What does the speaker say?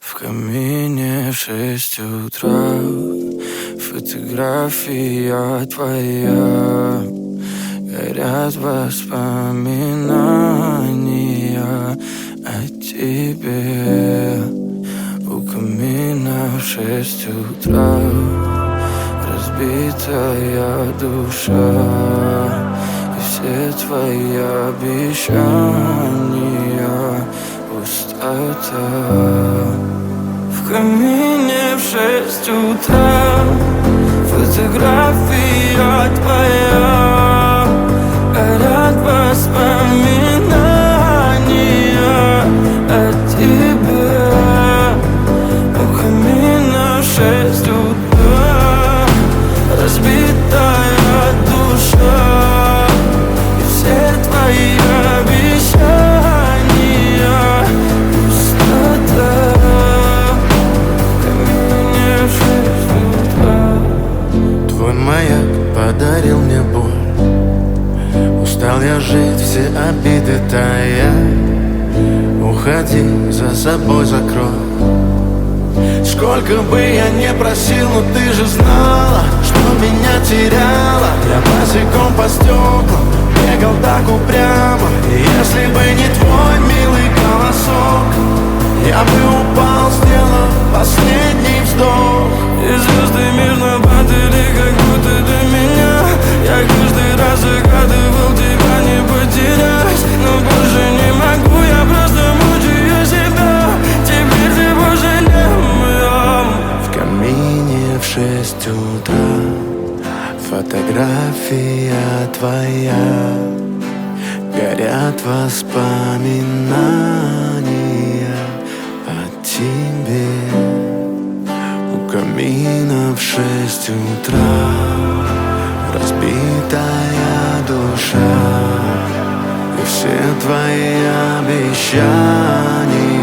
В камине в 6 утра фотография твоя. Горят воспоминания о тебе. У камина в 6 утра разбитая душа. И все твои обещания пустота. В камине в 6 утра фотография твоя. Горят воспоминания о тебе. У камина в 6 утра разбитая душа. И все твои обещания пустота. В камине в 6 утра. Твой маяк подарил мне боль. Устал я жить, все обиды тая. Уходи, за собой закрой. Сколько бы я не просил, но ты же знала, что меня теряла. Я босиком по стеклам бегал так упрямо. И если бы не твой милый голосок, я бы упал, сделав последний вздох. И звезды мирно падали, как будто до меня. Я каждый раз загадывал тебя не потерять, но больше не могу, я просто мучаю себя. Теперь ты больше не моя. В камине в 6 утра фотография твоя. Горят воспоминания о тебе. У камина в 6 утра разбитая душа. И все твои обещания